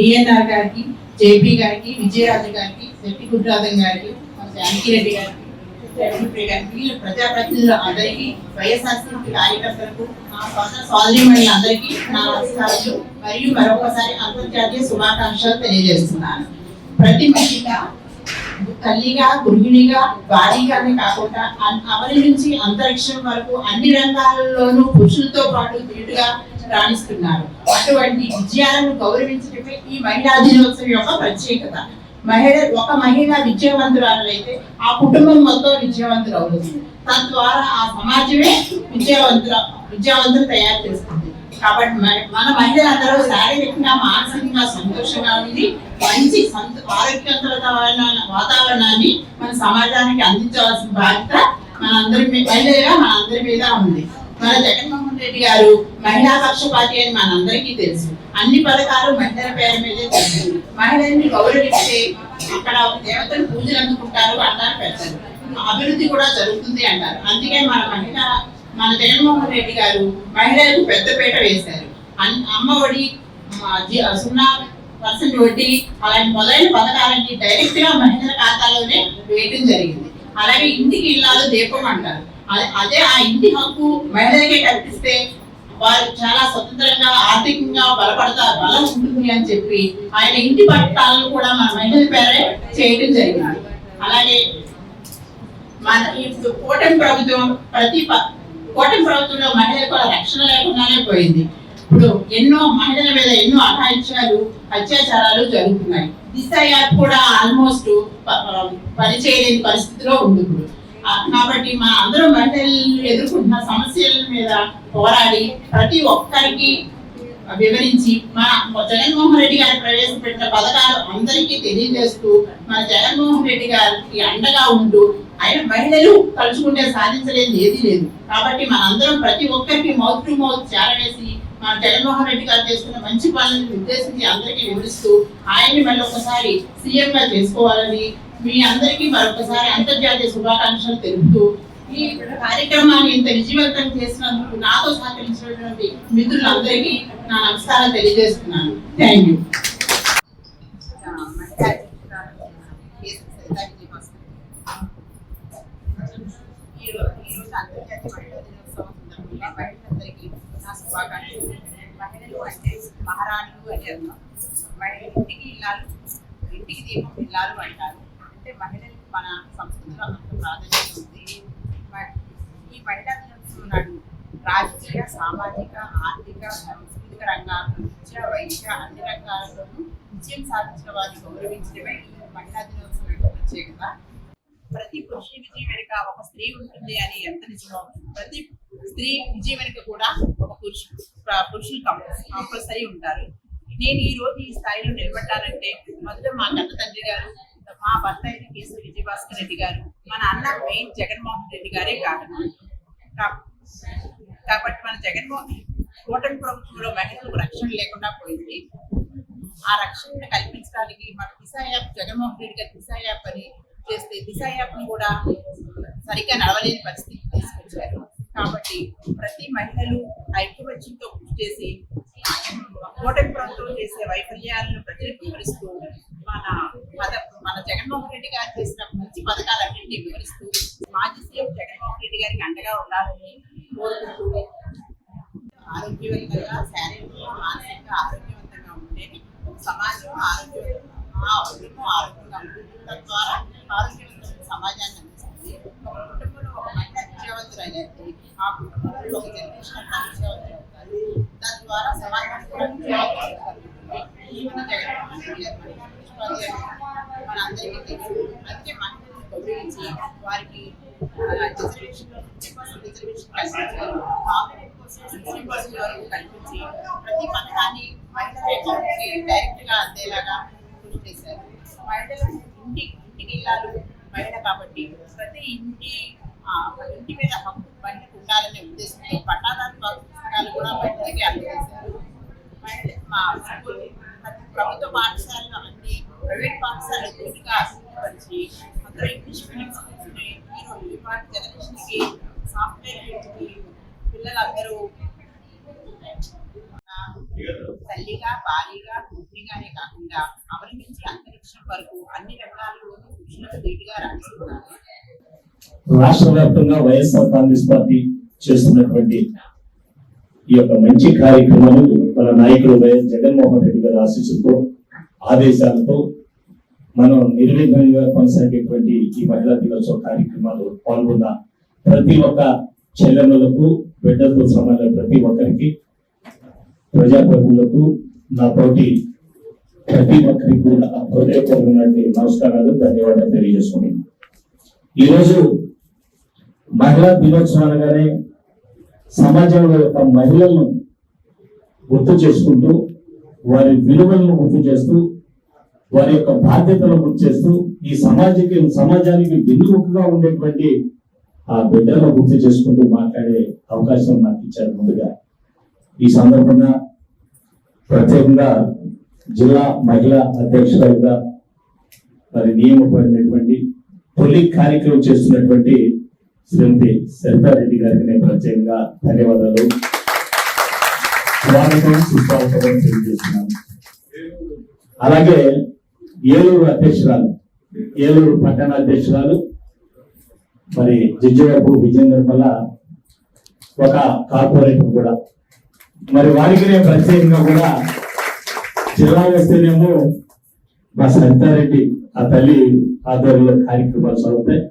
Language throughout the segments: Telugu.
డిఎన్ఆర్ గారికి, జేపీ గారికి, విజయరాజు గారికి, శెట్టి గురునాథన్ గారికి, జానకిరెడ్డి గారికి, వీళ్ళు ప్రజాప్రతినిధులు అందరికీ, వైఎస్ఆర్సీపీ కార్యకర్తలకు, నా సోదరిమణులందరికీ నా నమస్కారాలు మరియు మరొకసారి అంతర్జాతీయ శుభాకాంక్షలు తెలియజేస్తున్నాను. ప్రతి మహిళ తల్లిగా, గృహిణిగా, భారీగానే కాకుండా అవరి నుంచి అంతరిక్షం వరకు అన్ని రంగాలలోనూ పురుషులతో పాటు ధీటుగా రాణిస్తున్నారు. అటువంటి విజయాలను గౌరవించడమే ఈ మహిళా దినోత్సవం యొక్క ప్రత్యేకత. ఒక మహిళ విజయవంతురాలైతే ఆ కుటుంబం మొత్తం విజయవంతులు అవుతుంది. తద్వారా ఆ సమాజమే విజయవంతులు తయారు చేస్తుంది. కాబట్టి మన మహిళలందరూ శారీరకంగా, మానసికంగా సంతోషంగా ఉంది మంచి ఆరోగ్యవంతమైన వాతావరణాన్ని మన సమాజానికి అందించవలసిన బాధ్యత మనందరి మీద ఉంది. మన జగన్మోహన్ రెడ్డి గారు మహిళా పక్షపాతి అని మనందరికీ తెలుసు. అన్ని పథకాలు మహిళల పేరు మీదే తెలుసు. మహిళల్ని గౌరవిస్తే అక్కడ దేవతలు పూజలు అందుకుంటారు అంటారు పెద్దలు. అభివృద్ధి కూడా జరుగుతుంది అంటారు. అందుకే మన జగన్మోహన్ రెడ్డి గారు మహిళలకు పెద్దపీట వేశారు. అమ్మ ఒడి, 0% వడ్డీ అలాంటి మొదలైన పథకాలన్నీ డైరెక్ట్ గా మహిళల ఖాతాలోనే వేయడం జరిగింది. అలాగే ఇంటికి ఇల్లాలు దీపం అంటారు. అదే ఆ ఇంటి హక్కు మహిళలకే కల్పిస్తే వారు చాలా స్వతంత్రంగా, ఆర్థికంగా బలం ఉంటుంది అని చెప్పి ఆయన ఇంటి పట్టాలను కూడా మన మహిళల పేరే చేయడం జరిగింది. అలాగే మన కూటమి ప్రభుత్వంలో మహిళలకు రక్షణ లేకుండానే పోయింది. ఇప్పుడు మహిళల మీద ఎన్నో అత్యాచారాలు జరుగుతున్నాయి. దిశ యాప్ కూడా ఆల్మోస్ట్ పనిచేయలేని పరిస్థితిలో ఉంది ఇప్పుడు. కాబట్టి మన అందరూ మహిళలు ఎదుర్కొంటున్న సమస్యల మీద పోరాడి ప్రతి ఒక్కరికి వివరించి మన జగన్మోహన్ రెడ్డి గారు ప్రవేశపెట్టిన పథకాలు అందరికీ తెలియజేస్తూ మన జగన్మోహన్ రెడ్డి గారికి అండగా ఉంటూ ఆయన మహిళలు తలుచుకుంటే సాధించలేదు ఏదీ లేదు. కాబట్టి మనందరం ప్రతి ఒక్కరికి మౌత్ టు మౌత్ చేరవేసి మన జగన్మోహన్ రెడ్డి గారు చేస్తున్న మంచి పనులను ఉద్దేశించి అందరికీ వివరిస్తూ ఆయన్ని మళ్ళీ ఒకసారి సీఎం గా చేసుకోవాలని మీ అందరికీ మరొకసారి అంతర్జాతీయ శుభాకాంక్షలు తెలుపుతూ ఈ కార్యక్రమాన్ని ఇంత విజయవంతం చేసినందుకు నాతో సహకరించినటువంటి మిత్రులందరికీ నా నమస్కారం తెలియజేస్తున్నాను. Thank you. ఈరోజు అంతర్జాతీయ మహిళా దినోత్సవం సందర్భంగా మహిళలందరికీ నా శుభాకాంక్షలు. మహిళలు అంటే మహారాణులు అని అర్థం. ఇంటికి ఇల్లాలు, ఇంటికి దీపం ఇల్లాలు అంటారు. అంటే మహిళలకు మన సంస్కృతిలో అంత ప్రాధాన్యత ఉంది. ఈ మహిళా దినోత్సవం నాడు రాజకీయ, సామాజిక, ఆర్థిక, సాంస్కృతిక రంగాల్లో, విద్య, వైద్య అన్ని రంగాలలోనూ విజయం సాధించిన వారిని గౌరవించడమే ఈ మహిళా దినోత్సవం యొక్క ప్రత్యేకత. ప్రతి పురుషుని విజయం వెనుక ఒక స్త్రీ ఉంటుంది అని ఎంత నిజమో, ప్రతి స్త్రీ విజయం వెనుక కూడా ఒక పురుషులు కంపల్సరీ ఉంటారు. నేను ఈ రోజు ఈ స్థాయిలో నిలబడ్డానంటే మొదట మా కన్న తండ్రి గారు, మా భర్త అయిన కేసరి విజయభాస్కర్ రెడ్డి గారు, మన అన్న మెయిన్ జగన్మోహన్ రెడ్డి గారే కారణం. కాబట్టి మన కూటమి ప్రభుత్వంలో మహిళలకు రక్షణ లేకుండా పోయింది. ఆ రక్షణను కల్పించడానికి మన దిశ యాప్, జగన్మోహన్ రెడ్డి గారు దిశ యాప్ అని చేస్తే దిశ యాప్ ను కూడా సరిగ్గా నడవలేని పరిస్థితి తీసుకొచ్చారు. కాబట్టి ప్రతి మహిళలు ఐక్యమత్యంతో కృషి చేసి కూటమి ప్రభుత్వం చేసే వైఫల్యాలను ప్రజలకు వివరిస్తూ మన జగన్మోహన్ రెడ్డి గారు చేసిన మంచి పథకాలన్నింటినీ వివరిస్తూ మాజీ సీఎం జగన్మోహన్ రెడ్డి గారికి అండగా ఉండాలని కోరుకుంటూ ఆరోగ్యవంతంగా, శారీరకంగా, మానసికంగా ఆరోగ్యవంతంగా ఉంటే సమాజం ఆరోగ్యంగా ఉంటుంది. తద్వారా ఆరోగ్యవంతమైన సమాజాన్ని అందిస్తుంది. ఒక కుటుంబంలో ఒక మహిళ విజయవంతులైనది ఆ కుటుంబంలో ఒక జనరేషన్ అంతా విజయవంతులు అవుతారు. తద్వారా సమాజాన్ని కూడా విజయవంతులు. ఈవెన జగన్మోహన్ రెడ్డి గారు మన అందరికీ తెలుసు. అందుకే మహిళలను గౌరవించి వారికి రిజర్వేషన్ 50% రిజర్వేషన్ కల్పించారు. కాంగ్రెస్ కోసం 60% వరకు కల్పించి ప్రతి పథకాన్ని మహిళలకి డైరెక్ట్ గా అందేలాగా కృషి చేశారు. మహిళలు ఇంటికి ఇల్లాలు మహిళ కాబట్టి ప్రతి ఇంటి మీద హక్కు మహిళకు ఉండాలనే ఉద్దేశంతో పట్టాదారు పుస్తకాలు కూడా మహిళలకి అందజేశారు. మా ప్రభుత్వ పాఠశాలలో అన్ని ప్రైవేట్ పాఠశాలలు పూర్తిగా అభివృద్ధి అందరూ ఇంగ్లీష్ మీడియం స్కూల్స్ని ఈ జనరేషన్కి సాఫ్ట్వేర్ పిల్లలందరూ తల్లిగా, భార్యగా, గృహిణిగానే కాకుండా అమలు నుంచి అంతరిక్షం వరకు అన్ని రంగాల్లోనూ పురుషులకు ధీటుగా రాణిస్తున్నారు. రాష్ట్ర వ్యాప్తంగా వైఎస్ఆర్ కాంగ్రెస్ పార్టీ చేస్తున్నటువంటి ఈ యొక్క మంచి కార్యక్రమాలు మన నాయకుడు వైఎస్ జగన్మోహన్ రెడ్డి గారి ఆశీస్సులతో, ఆదేశాలతో మనం నిర్విఘ్నంగా కొనసాగేటువంటి ఈ మహిళా దినోత్సవ కార్యక్రమాలు పాల్గొన్న ప్రతి ఒక్క చెల్లెమ్మలకు, బిడ్డలతో సమాన ప్రతి ఒక్కరికి, ప్రజాప్రతినిధులకు, నాతోటి ప్రతి ఒక్కరికి కూడా హృదయపూర్వకమైనటువంటి నమస్కారాలు, ధన్యవాదాలు తెలియజేసుకున్నాను. ఈరోజు మహిళా దినోత్సవం అనగానే సమాజంలో యొక్క మహిళలను గుర్తు చేసుకుంటూ, వారి విలువలను గుర్తు చేస్తూ, వారి యొక్క బాధ్యతలను గుర్తు చేస్తూ, ఈ సమాజానికి వెన్నుముకగా ఉండేటువంటి ఆ బిడ్డలను గుర్తు చేసుకుంటూ మాట్లాడే అవకాశం నాకు ఇచ్చారు. ముందుగా ఈ సందర్భంగా ప్రత్యేకంగా జిల్లా మహిళా అధ్యక్షురాలుగా మరి నియమపడినటువంటి తొలి కార్యక్రమం చేస్తున్నటువంటి శ్రీమతి సరితారెడ్డి గారికి నేను ప్రత్యేకంగా ధన్యవాదాలు, స్వాగతం, సుస్వాగతం తెలియజేస్తున్నాను. అలాగే ఏలూరు అధ్యక్షురాలు, ఏలూరు పట్టణ అధ్యక్షురాలు మరి జిజ్జవరపు విజయేంద్రమల్ల ఒక కార్పొరేటర్ కూడా, మరి వారికి నేను ప్రత్యేకంగా కూడా జిల్లా వస్తేనేమో మా సరితారెడ్డి ఆ తల్లి ఆధ్వర్యంలో కార్యక్రమాలు సాగుతాయి.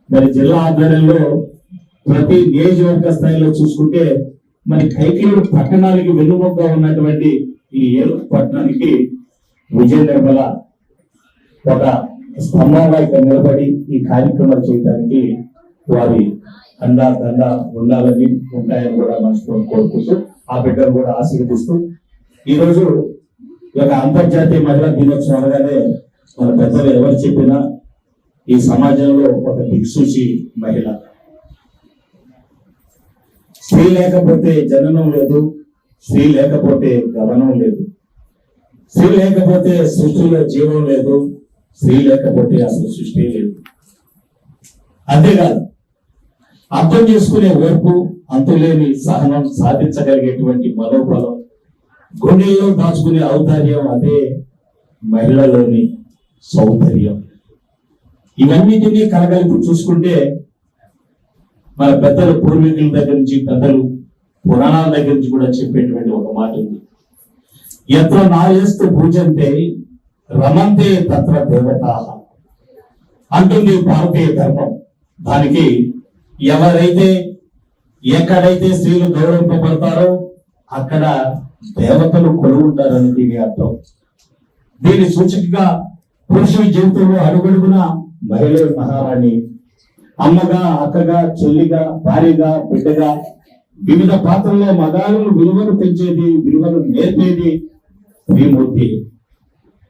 మరి జిల్లా ఆధ్వర్యంలో ప్రతి నియోజకవర్గ స్థాయిలో చూసుకుంటే మరి కైకలూరు పట్టణానికి వెన్నుముకగా ఉన్నటువంటి ఈ ఏలూరు పట్టణానికి విజయేంద్రమల్ల ఒక స్తంభంగా ఇక్కడ నిలబడి ఈ కార్యక్రమాలు చేయడానికి వారి దండ ఉండాలని, ఉంటాయని కూడా మనసులో కోరుకుంటూ, ఆ బిడ్డను కూడా ఆశీర్వదిస్తూ, ఈరోజు ఒక అంతర్జాతీయ మహిళా దినోత్సవం అనగానే మన పెద్దలు ఎవరు చెప్పినా ఈ సమాజంలో ఒక దిక్సూచి మహిళ. స్త్రీ లేకపోతే జననం లేదు, స్త్రీ లేకపోతే గమనం లేదు, స్త్రీ లేకపోతే సృష్టిలో జీవం లేదు, స్త్రీ లేకపోతే అసలు సృష్టి లేదు. అంతేకాదు, అర్థం చేసుకునే ఓర్పు, అంతులేని సహనం, సాధించగలిగేటువంటి మనోబలం, గుండెల్లో దాచుకునే ఔదార్యం, అదే మహిళలోని సౌందర్యం. ఇవన్నిటినీ కలగలిపి చూసుకుంటే మన పెద్దలు, పూర్వీకుల దగ్గర నుంచి, పెద్దలు పురాణాల దగ్గర నుంచి కూడా చెప్పేటువంటి ఒక మాట ఉంది. ఎత్ర నాయస్తు పూజంతే రమంతే తత్ర దేవతాః అంటుంది భారతీయ ధర్మం. దానికి ఎవరైతే, ఎక్కడైతే స్త్రీలు గౌరవింపబడతారో అక్కడ దేవతలు కొలువుంటారని దీని అర్థం. దీని సూచికగా పురుషుడి జీవితంలో అడుగడుగున మహిళ మహారాణి, అమ్మగా, అక్కగా, చెల్లిగా, భార్యగా, బిడ్డగా వివిధ పాత్రల్లో మగాలను విలువను పెంచేది, విలువను నేర్పేది శ్రీమూర్తి.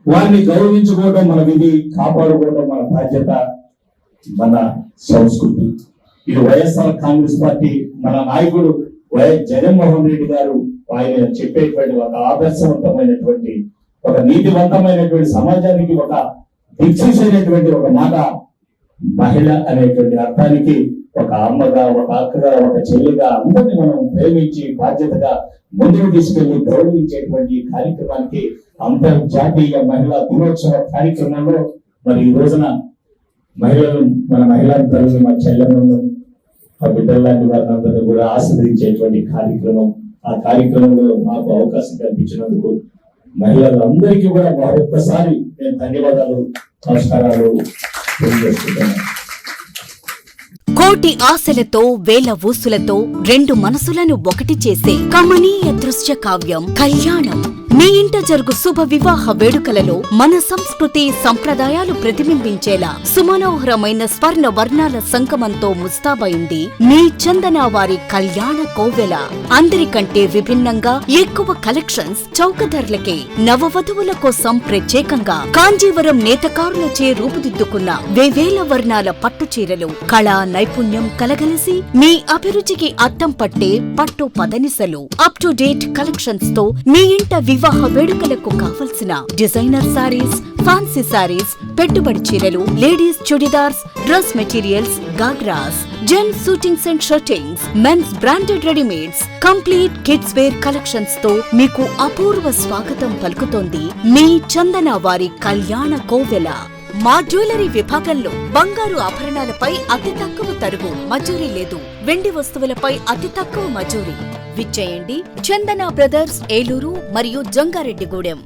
వారిని గౌరవించుకోవడం మన విధి, కాపాడుకోవడం మన బాధ్యత, మన సంస్కృతి. ఇది వైఎస్ఆర్ కాంగ్రెస్ పార్టీ, మన నాయకుడు వైఎస్ జగన్మోహన్ రెడ్డి గారు ఆయన చెప్పేటువంటి ఒక ఆదర్శవంతమైనటువంటి, ఒక నీతివంతమైనటువంటి సమాజానికి ఒక దిక్సూచైనటువంటి ఒక మాట. మహిళ అనేటువంటి అర్థానికి ఒక అమ్మగా, ఒక అక్కగా, ఒక చెల్లిగా అందరినీ మనం ప్రేమించి బాధ్యతగా ముందుకు తీసుకెళ్లి గౌరవించేటువంటి కార్యక్రమానికి అంతర్జాతీయ మహిళా దినోత్సవ కార్యక్రమంలో మరి ఈ రోజున మహిళలు, మన మహిళా తల్లులు, మా చెల్లెలను, ఆ బిడ్డల లాంటి వారిని అందరినీ కూడా ఆస్వాదించేటువంటి కార్యక్రమం. ఆ కార్యక్రమంలో మాకు అవకాశం కల్పించినందుకు మహిళలందరికీ కూడా మరొక్కసారి నేను ధన్యవాదాలు, నమస్కారాలు తెలియజేస్తున్నాను. కోటి ఆశలతో, వేల ఊసులతో రెండు మనసులను ఒకటి చేసే కమనీయ దృశ్య కావ్యం కళ్యాణం. మీ ఇంట జరుగు శుభ వివాహ వేడుకలలో మన సంస్కృతి, సంప్రదాయాలు ప్రతిబింబించేలా సుమనోహరమైన స్వర్ణ వర్ణాల సంగమంతో ముస్తాబైంది మీ చందన వారి కళ్యాణ కోవెల. అందరికంటే విభిన్నంగా ఎక్కువ కలెక్షన్స్ చౌక ధరలకే నవవధువుల కోసం ప్రత్యేకంగా కాంజీవరం నేతకారులచే రూపుదిద్దుకున్న వేవేల వర్ణాల పట్టు చీరలు, కళా నైపుణ్యం కలగలిసి మీ అభిరుచికి అద్దం పట్టే పట్టు పదనిసలు. అప్ టు డేట్ కలెక్షన్స్ తో మీ ఇంట వివాహ వేడుకలకు కావలసిన డిజైనర్ సారీస్, ఫ్యాన్సీ సారీస్, పెట్టుబడి చీరలు, ladies churidars, dress materials, ghagras, gents suitings and shirtings, mens branded readymades, complete kids wear collections తో మీకు అపూర్వ స్వాగతం పలుకుతోంది మీ చందన వారి కళ్యాణ కోవెల. మా జ్యువెలరీ విభాగంలో బంగారు ఆభరణాలపై అతి తక్కువ తరుగు, మజూరీ లేదు. వెండి వస్తువులపై అతి తక్కువ మజూరీ. విచ్చేయండి చందన బ్రదర్స్, ఏలూరు మరియు జంగారెడ్డిగూడెం.